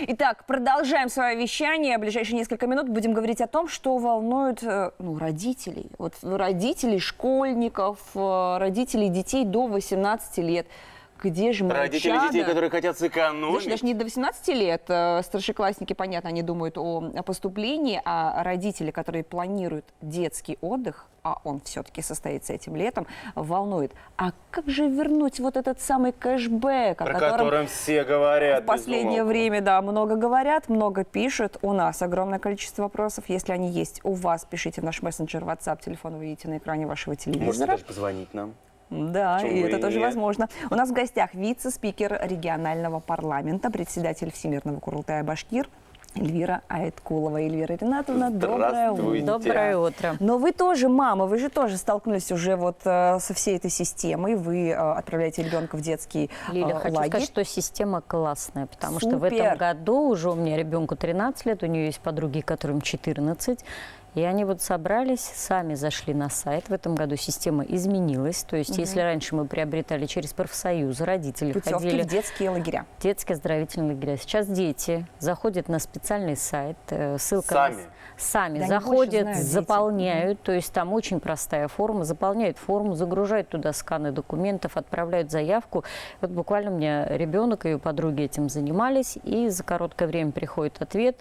Итак, продолжаем свое вещание. В ближайшие несколько минут будем говорить о том, что волнует родителей. Вот родителей школьников, родителей детей до 18 лет. Где же мои родители чада? детей, которые хотят сэкономить. Даже не до 18 лет. Старшеклассники, понятно, они думают о поступлении, а родители, которые планируют детский отдых, а он все-таки состоится этим летом, волнует. А как же вернуть вот этот самый кэшбэк, про котором все говорят? В последнее время, да, много говорят, много пишут. У нас огромное количество вопросов. Если они есть у вас, пишите в наш мессенджер WhatsApp, телефон вы видите на экране вашего телевизора. Можете даже позвонить нам. Да, Почему и это и тоже нет? возможно. У нас в гостях вице-спикер регионального парламента, председатель Всемирного Курултая Башкир Эльвира Айткулова. Эльвира Ринатовна, доброе утро. Доброе утро. Но вы тоже мама, вы же тоже столкнулись уже вот со всей этой системой. Вы отправляете ребенка в детский Лиля, хочу лагерь. сказать, что система классная, потому что в Супер. этом году уже у меня ребенку 13 лет, у нее есть подруги, которым 14. И они вот собрались, сами зашли на сайт. В этом году система изменилась. То есть, если раньше мы приобретали через профсоюзы, родители Путевки ходили в детские лагеря. детские оздоровительные лагеря. Сейчас дети заходят на специальный сайт, ссылка Сами? сами Да, они больше заходят, знают, дети. заполняют, то есть там очень простая форма, заполняют форму, загружают туда сканы документов, отправляют заявку. Вот буквально у меня ребенок и ее подруги этим занимались, и за короткое время приходит ответ: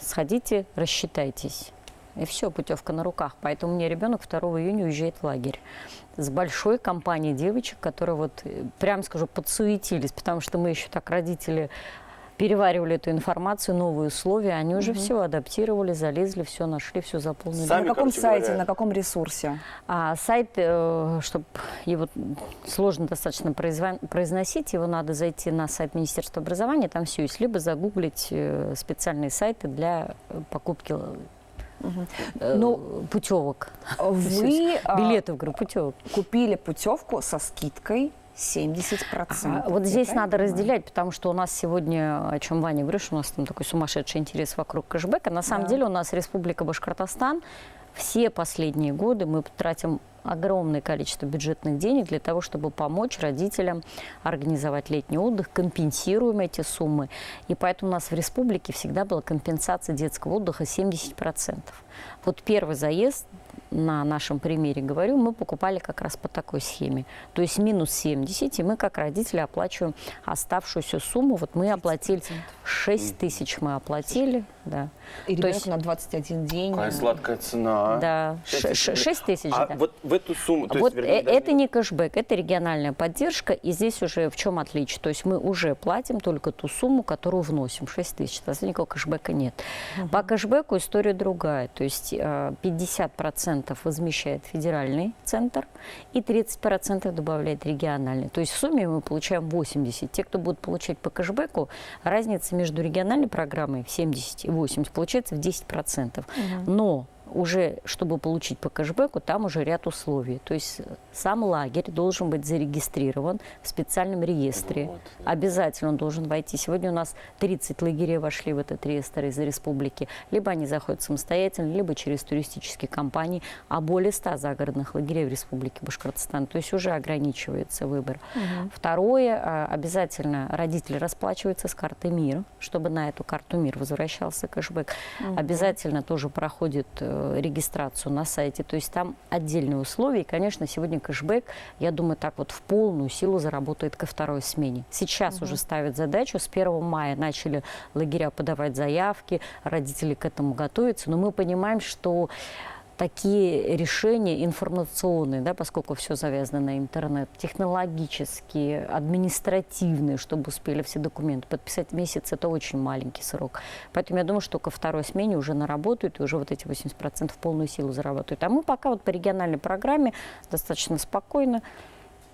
сходите, рассчитайтесь. И все, путевка на руках. Поэтому у меня ребенок 2 июня уезжает в лагерь с большой компанией девочек, которые вот, прям скажу, подсуетились, потому что мы еще так, родители, переваривали эту информацию, новые условия, они уже все адаптировали, залезли, все нашли, все заполнили. Сами, На каком короче сайте, говоря. на каком ресурсе? А сайт, чтобы его сложно достаточно произносить, его надо зайти на сайт Министерства образования, там все есть, либо загуглить специальные сайты для покупки путевок. Вы Билетов, говорю, путевок. купили путевку со скидкой 70%. Вот здесь Я надо правильно понимаю? разделять, потому что у нас сегодня, о чем Ваня говорит, что у нас там такой сумасшедший интерес вокруг кэшбэка. На самом деле у нас Республика Башкортостан, все последние годы мы тратим огромное количество бюджетных денег для того, чтобы помочь родителям организовать летний отдых, компенсируем эти суммы. И поэтому у нас в республике всегда была компенсация детского отдыха 70%. Вот первый заезд, на нашем примере говорю, мы покупали как раз по такой схеме. То есть минус 70, и мы как родители оплачиваем оставшуюся сумму. Вот мы оплатили 6 тысяч, мы оплатили. Да. И То ребенок есть, на 21 день. Какая сладкая цена. да, 6 6 тысяч. А Да. вот в эту сумму... то Вот есть, вернее, даже это не кэшбэк, это региональная поддержка. И здесь уже в чем отличие? То есть мы уже платим только ту сумму, которую вносим, 6 тысяч. То есть никакого кэшбэка нет. По кэшбэку история другая. То есть 50% возмещает федеральный центр и 30% добавляет региональный. То есть в сумме мы получаем 80. Те, кто будут получать по кэшбэку, разница между региональной программой в 70 и 80 получается в 10%. Но уже, чтобы получить по кэшбэку, там уже ряд условий. То есть сам лагерь должен быть зарегистрирован в специальном реестре. Вот. Обязательно он должен войти. Сегодня у нас 30 лагерей вошли в этот реестр из республики. Либо они заходят самостоятельно, либо через туристические компании. А более 100 загородных лагерей в республике Башкортостан. То есть уже ограничивается выбор. Второе, обязательно родители расплачиваются с карты МИР, чтобы на эту карту МИР возвращался кэшбэк. Обязательно тоже проходит регистрацию на сайте. То есть там отдельные условия. И, конечно, сегодня кэшбэк, я думаю, так вот в полную силу заработает ко второй смене. Сейчас уже ставят задачу. С 1 мая начали лагеря подавать заявки, родители к этому готовятся. Но мы понимаем, что такие решения информационные, да, поскольку все завязано на интернет, технологические, административные, чтобы успели все документы подписать, месяц – это очень маленький срок. Поэтому я думаю, что ко второй смене уже наработают, и уже вот эти 80% в полную силу заработают. А мы пока вот по региональной программе достаточно спокойно,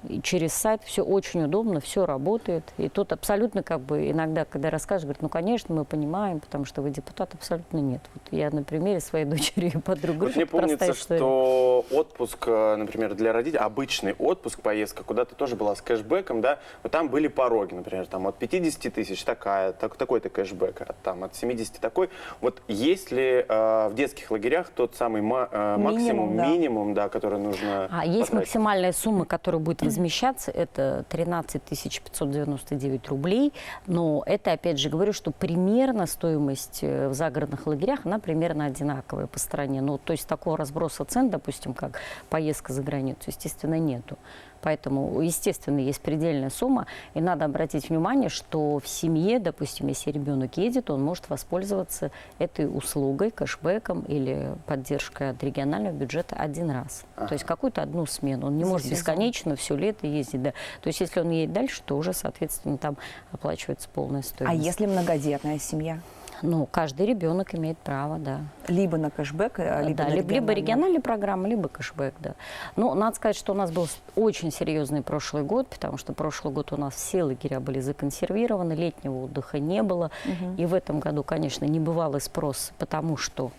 и через сайт все очень удобно, все работает. И тут абсолютно как бы иногда, когда расскажешь, говорят, ну, конечно, мы понимаем, потому что вы депутат, абсолютно нет. Вот я на примере своей дочери и подруги. Вот мне помнится, что отпуск, например, для родителей, обычный отпуск, поездка куда-то тоже была с кэшбэком, да, вот там были пороги, например, там от 50 тысяч такой-то кэшбэк, там от 70 такой. Вот есть ли в детских лагерях тот самый максимум, да. минимум, да, который нужно есть потратить? максимальная сумма, которая будет Возмещаться это 13 599 рублей, но это, опять же, говорю, что примерно стоимость в загородных лагерях, она примерно одинаковая по стране. Ну, то есть такого разброса цен, допустим, как поездка за границу, естественно, нету. Поэтому, естественно, есть предельная сумма, и надо обратить внимание, что в семье, допустим, если ребенок едет, он может воспользоваться этой услугой, кэшбэком или поддержкой от регионального бюджета один раз. То есть какую-то одну смену. Он не За может сезон. бесконечно все лето ездить. Да. То есть если он едет дальше, то уже, соответственно, там оплачивается полная А стоимость. если многодетная семья? Ну, каждый ребенок имеет право, да. Либо на кэшбэк, либо Да, на либо региональная программа, либо кэшбэк, да. Но надо сказать, что у нас был очень серьезный прошлый год, потому что прошлый год у нас все лагеря были законсервированы, летнего отдыха не было. И в этом году, конечно, небывалый спрос, потому что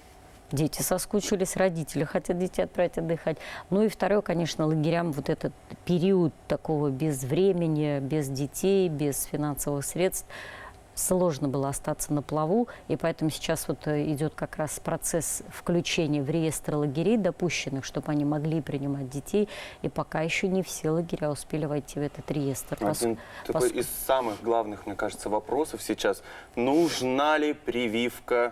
дети соскучились, родители хотят детей отправить отдыхать. Ну и второе, конечно, лагерям вот этот период такого без времени, без детей, без финансовых средств, сложно было остаться на плаву, и поэтому сейчас вот идет как раз процесс включения в реестр лагерей допущенных, чтобы они могли принимать детей, и пока еще не все лагеря успели войти в этот реестр. Один такой из самых главных, мне кажется, вопросов сейчас. Нужна ли прививка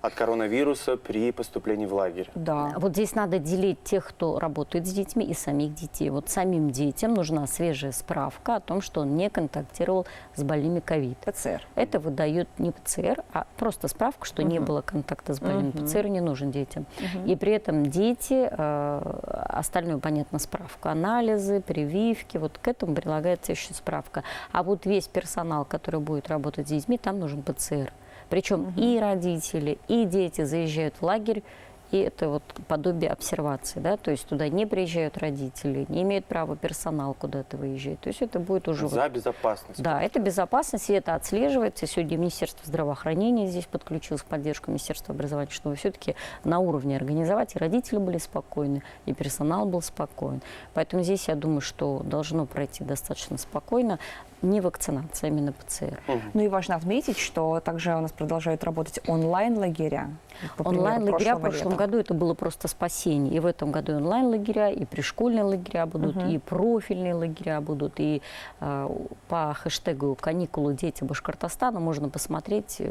от коронавируса при поступлении в лагерь? Да. Вот здесь надо делить тех, кто работает с детьми, и самих детей. Вот самим детям нужна свежая справка о том, что он не контактировал с больными ковид. ПЦР. Это выдают не ПЦР, а просто справку, что не было контакта с больными. ПЦР не нужен детям. И при этом дети, остальное, понятно, справка, анализы, прививки, вот к этому прилагается еще справка. А вот весь персонал, который будет работать с детьми, там нужен ПЦР. Причем и родители, и дети заезжают в лагерь, и это вот подобие обсервации, да, то есть туда не приезжают родители, не имеют права персонал куда-то выезжать. То есть это будет уже... За безопасность. Да, это безопасность, и это отслеживается. Сегодня Министерство здравоохранения здесь подключилось в поддержку Министерства образования, чтобы все-таки на уровне организовать, и родители были спокойны, и персонал был спокоен. Поэтому здесь, я думаю, что должно пройти достаточно спокойно. Не вакцинация, а именно ПЦР. Ну и важно отметить, что также у нас продолжают работать онлайн-лагеря. По примеру Онлайн-лагеря в прошлого прошлом лета. году это было просто спасение. И в этом году онлайн-лагеря, и пришкольные лагеря будут, и профильные лагеря будут. И по хэштегу «Каникулы дети Башкортостана» можно посмотреть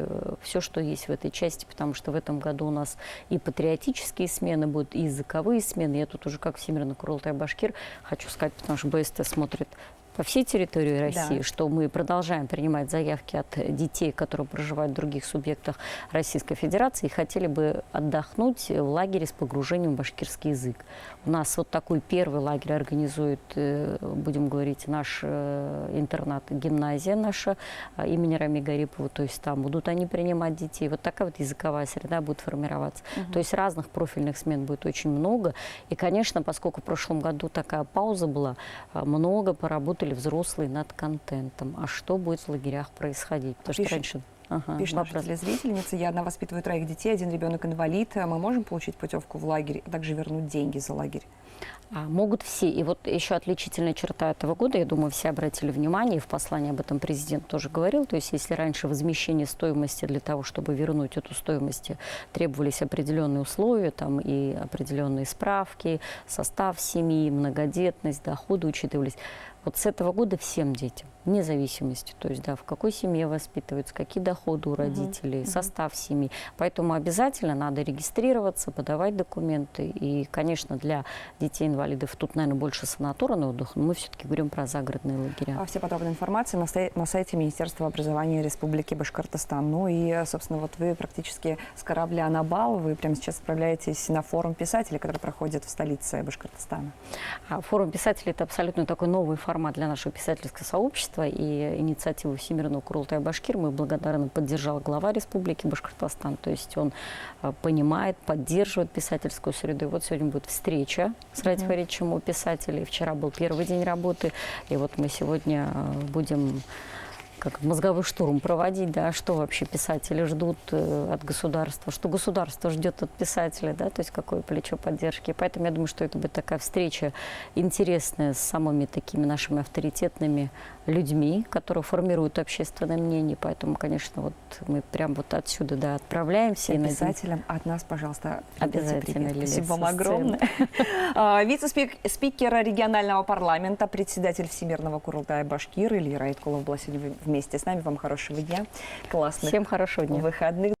все, что есть в этой части, потому что в этом году у нас и патриотические смены будут, и языковые смены. Я тут уже как Всемирный Курултай-Башкир хочу сказать, потому что БСТ смотрит по всей территории России, Да. что мы продолжаем принимать заявки от детей, которые проживают в других субъектах Российской Федерации и хотели бы отдохнуть в лагере с погружением в башкирский язык. У нас вот такой первый лагерь организует, будем говорить, наш интернат, гимназия наша имени Рами Гарипова, то есть там будут они принимать детей. Вот такая вот языковая среда будет формироваться. То есть разных профильных смен будет очень много. И, конечно, поскольку в прошлом году такая пауза была, много поработали взрослые над контентом. А что будет в лагерях происходить? Потому что Пишет- раньше... Ага, Пишет наша вопрос. телезрительница: я одна воспитываю 3 детей, 1 ребенок инвалид. Мы можем получить путевку в лагерь, а также вернуть деньги за лагерь? Могут все. И вот еще отличительная черта этого года, я думаю, все обратили внимание, и в послании об этом президент тоже говорил, то есть если раньше возмещение стоимости для того, чтобы вернуть эту стоимость, требовались определенные условия, там и определенные справки, состав семьи, многодетность, доходы учитывались. Вот с этого года всем детям, вне зависимости, то есть, да, в какой семье воспитываются, какие доходы у родителей, состав семьи. Поэтому обязательно надо регистрироваться, подавать документы. И, конечно, для детей-инвалидов тут, наверное, больше санаторный отдых, но мы все-таки говорим про загородные лагеря. Вся подробная информация на сайте Министерства образования Республики Башкортостан. Ну и, собственно, вот вы практически с корабля на бал, вы прямо сейчас отправляетесь на форум писателей, который проходит в столице Башкортостана. Форум писателей – это абсолютно такой новый формат для нашего писательского сообщества, и инициативу Всемирного Курултая-Башкир мы благодарны поддержал глава Республики Башкортостан, то есть он понимает, поддерживает писательскую среду. И вот сегодня будет встреча с радиоречием у писателей. Вчера был первый день работы, и вот мы сегодня будем как мозговой штурм проводить, да, что вообще писатели ждут от государства, что государство ждет от писателя, да, то есть какое плечо поддержки. Поэтому я думаю, что это будет такая встреча интересная с самыми такими нашими авторитетными людьми, которые формируют общественное мнение. Поэтому, конечно, вот мы прям вот отсюда, да, отправляемся. Всем и писателям от нас, пожалуйста, Обязательно, привет. Лилия, Спасибо вам со огромное. Вице-спикер регионального парламента, председатель Всемирного Курултая Башкир Илья Айткулов была сегодня вместе с нами. Вам хорошего дня, классных Всем хорошего дня. выходных.